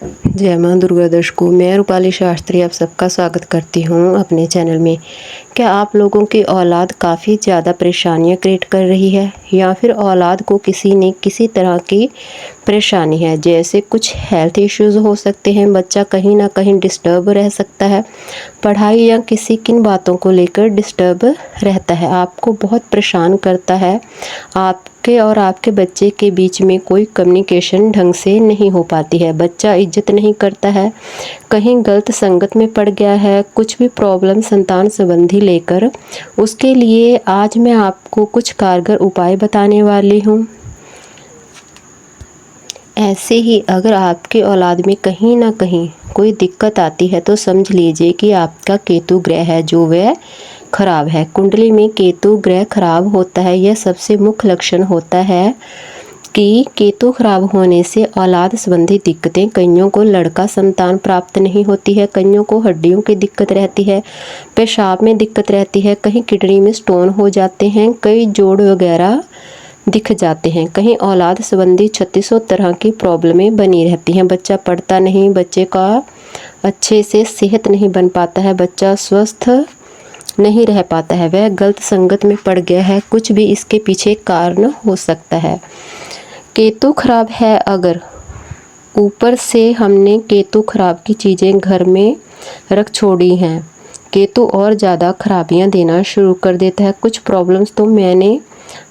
जय मां दुर्गा दर्शकों, मैं रूपाली शास्त्री आप सबका स्वागत करती हूं अपने चैनल में। क्या आप लोगों की औलाद काफ़ी ज़्यादा परेशानियां क्रिएट कर रही है या फिर औलाद को किसी ने किसी तरह की परेशानी है, जैसे कुछ हेल्थ इश्यूज़ हो सकते हैं, बच्चा कहीं ना कहीं डिस्टर्ब रह सकता है, पढ़ाई या किसी किन बातों को लेकर डिस्टर्ब रहता है, आपको बहुत परेशान करता है, आपके और आपके बच्चे के बीच में कोई कम्युनिकेशन ढंग से नहीं हो पाती है, बच्चा इज्जत नहीं करता है, कहीं गलत संगत में पड़ गया है, कुछ भी प्रॉब्लम संतान संबंधी लेकर, उसके लिए आज मैं आपको कुछ कारगर उपाय बताने वाली हूँ। ऐसे ही अगर आपके औलाद में कहीं ना कहीं कोई दिक्कत आती है तो समझ लीजिए कि आपका केतु ग्रह है जो वह खराब है। कुंडली में केतु ग्रह खराब होता है, यह सबसे मुख्य लक्षण होता है कि केतु खराब होने से औलाद संबंधी दिक्कतें, कईयों को लड़का संतान प्राप्त नहीं होती है, कईयों को हड्डियों की दिक्कत रहती है, पेशाब में दिक्कत रहती है, कहीं किडनी में स्टोन हो जाते हैं, कई जोड़ वगैरह दिख जाते हैं, कहीं औलाद संबंधी 3600 तरह की प्रॉब्लमें बनी रहती हैं, बच्चा पढ़ता नहीं, बच्चे का अच्छे से सेहत नहीं बन पाता है, बच्चा स्वस्थ नहीं रह पाता है, वह गलत संगत में पड़ गया है, कुछ भी इसके पीछे कारण हो सकता है। केतु खराब है, अगर ऊपर से हमने केतु खराब की चीज़ें घर में रख छोड़ी हैं, केतु और ज़्यादा खराबियां देना शुरू कर देता है। कुछ प्रॉब्लम्स तो मैंने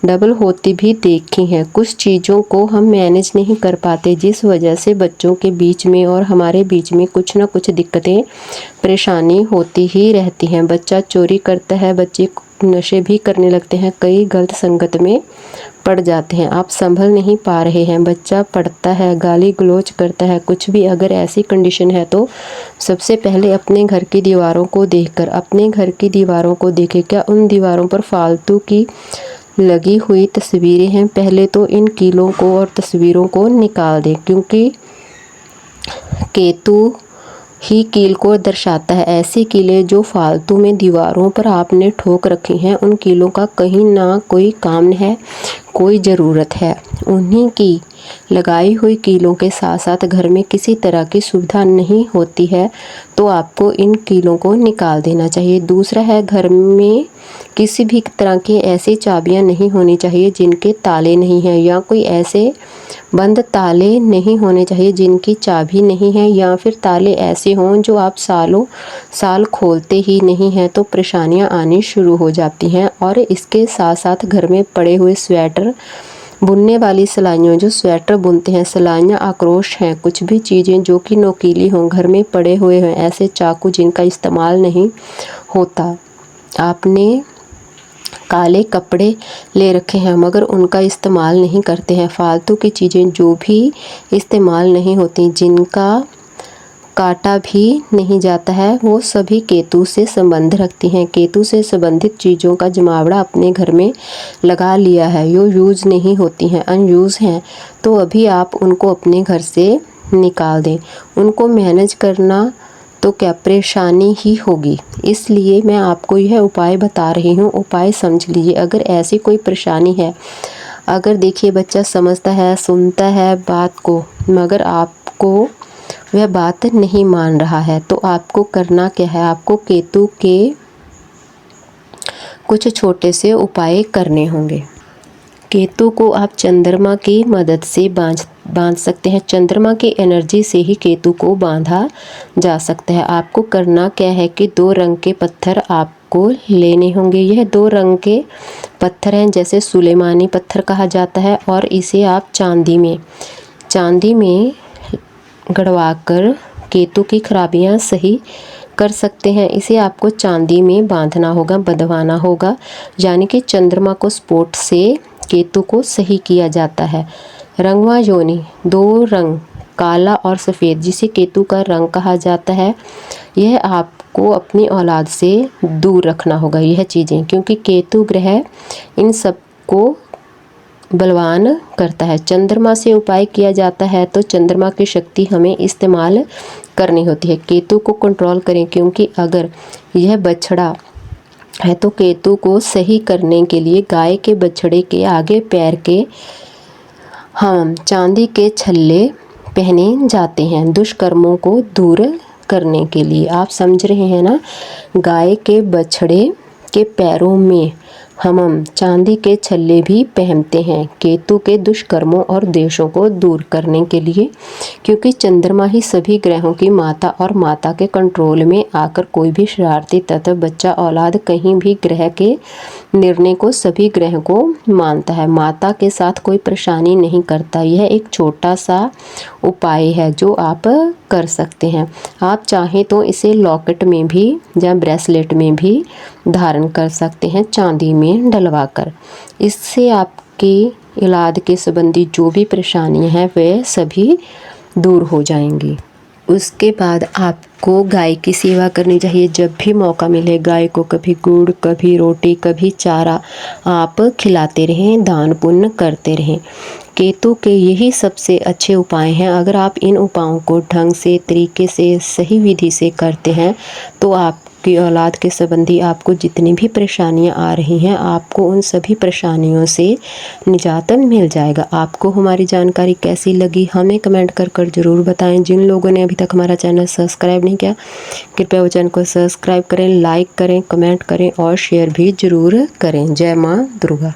डबल होती भी देखी हैं, कुछ चीज़ों को हम मैनेज नहीं कर पाते, जिस वजह से बच्चों के बीच में और हमारे बीच में कुछ ना कुछ दिक्कतें परेशानी होती ही रहती हैं। बच्चा चोरी करता है, बच्चे नशे भी करने लगते हैं, कई गलत संगत में पड़ जाते हैं, आप संभल नहीं पा रहे हैं, बच्चा पढ़ता है, गाली गलौज करता है, कुछ भी अगर ऐसी कंडीशन है तो सबसे पहले अपने घर की दीवारों को देखकर, अपने घर की दीवारों को देखें, क्या उन दीवारों पर फालतू की लगी हुई तस्वीरें हैं। पहले तो इन कीलों को और तस्वीरों को निकाल दें, क्योंकि केतु ही कील को दर्शाता है। ऐसी कीलें जो फालतू में दीवारों पर आपने ठोक रखी हैं, उन कीलों का कहीं ना कोई काम है, कोई ज़रूरत है। उन्हीं की लगाई हुई कीलों के साथ साथ घर में किसी तरह की सुविधा नहीं होती है तो आपको इन कीलों को निकाल देना चाहिए। दूसरा है, घर में किसी भी तरह की ऐसी चाबियां नहीं होनी चाहिए जिनके ताले नहीं हैं, या कोई ऐसे बंद ताले नहीं होने चाहिए जिनकी चाबी नहीं है, या फिर ताले ऐसे हों जो आप सालों साल खोलते ही नहीं हैं, तो परेशानियां आनी शुरू हो जाती हैं। और इसके साथ साथ घर में पड़े हुए स्वेटर, बुनने वाली सिलाइयों, जो स्वेटर बुनते हैं, सिलाइयाँ, आक्रोश हैं, कुछ भी चीज़ें जो कि नोकीली हों, घर में पड़े हुए हैं, ऐसे चाकू जिनका इस्तेमाल नहीं होता, आपने काले कपड़े ले रखे हैं मगर उनका इस्तेमाल नहीं करते हैं, फालतू की चीज़ें जो भी इस्तेमाल नहीं होती, जिनका काटा भी नहीं जाता है, वो सभी केतु से संबंध रखती हैं। केतु से संबंधित चीज़ों का जमावड़ा अपने घर में लगा लिया है, यो यूज़ नहीं होती हैं, अनयूज़ हैं, तो अभी आप उनको अपने घर से निकाल दें। उनको मैनेज करना तो क्या परेशानी ही होगी, इसलिए मैं आपको यह उपाय बता रही हूँ, उपाय समझ लीजिए। अगर ऐसी कोई परेशानी है, अगर देखिए बच्चा समझता है, सुनता है बात को, मगर आपको वह बात नहीं मान रहा है, तो आपको करना क्या है, आपको केतु के कुछ छोटे से उपाय करने होंगे। केतु को आप चंद्रमा की मदद से बांध सकते हैं, चंद्रमा की एनर्जी से ही केतु को बांधा जा सकता है। आपको करना क्या है कि 2 रंग के पत्थर आपको लेने होंगे। यह 2 रंग के पत्थर हैं, जैसे सुलेमानी पत्थर कहा जाता है, और इसे आप चांदी में गड़वाकर केतु की खराबियां सही कर सकते हैं। इसे आपको चांदी में बांधना होगा, बंधवाना होगा, यानी कि चंद्रमा को स्पोर्ट से केतु को सही किया जाता है। रंगवा योनि, 2 रंग, काला और सफ़ेद, जिसे केतु का रंग कहा जाता है, यह आपको अपनी औलाद से दूर रखना होगा यह चीज़ें, क्योंकि केतु ग्रह इन सब को बलवान करता है। चंद्रमा से उपाय किया जाता है तो चंद्रमा की शक्ति हमें इस्तेमाल करनी होती है, केतु को कंट्रोल करें, क्योंकि अगर यह बछड़ा है तो केतु को सही करने के लिए गाय के बछड़े के आगे पैर के हम चांदी के छल्ले पहने जाते हैं दुष्कर्मों को दूर करने के लिए। आप समझ रहे हैं ना। गाय के बछड़े के पैरों में हम चांदी के छल्ले भी पहनते हैं केतु के दुष्कर्मों और देशों को दूर करने के लिए, क्योंकि चंद्रमा ही सभी ग्रहों की माता और माता के कंट्रोल में आकर कोई भी शरारती तत्व बच्चा औलाद कहीं भी ग्रह के निर्णय को सभी ग्रह को मानता है, माता के साथ कोई परेशानी नहीं करता। यह एक छोटा सा उपाय है जो आप कर सकते हैं। आप चाहें तो इसे लॉकेट में भी या ब्रेसलेट में भी धारण कर सकते हैं, चांदी में डलवा कर। इससे आपकी औलाद के संबंधी जो भी परेशानियां हैं वे सभी दूर हो जाएंगी। उसके बाद आपको गाय की सेवा करनी चाहिए। जब भी मौका मिले गाय को कभी गुड़, कभी रोटी, कभी चारा आप खिलाते रहें, दान पुण्य करते रहें। केतु के यही सबसे अच्छे उपाय हैं। अगर आप इन उपायों को ढंग से, तरीके से, सही विधि से करते हैं तो आपकी औलाद के संबंधी आपको जितनी भी परेशानियां आ रही हैं, आपको उन सभी परेशानियों से निजात मिल जाएगा। आपको हमारी जानकारी कैसी लगी हमें कमेंट कर ज़रूर बताएं। जिन लोगों ने अभी तक हमारा चैनल सब्सक्राइब नहीं किया, कृपया वो चैनल को सब्सक्राइब करें, लाइक करें, कमेंट करें और शेयर भी ज़रूर करें। जय माँ दुर्गा।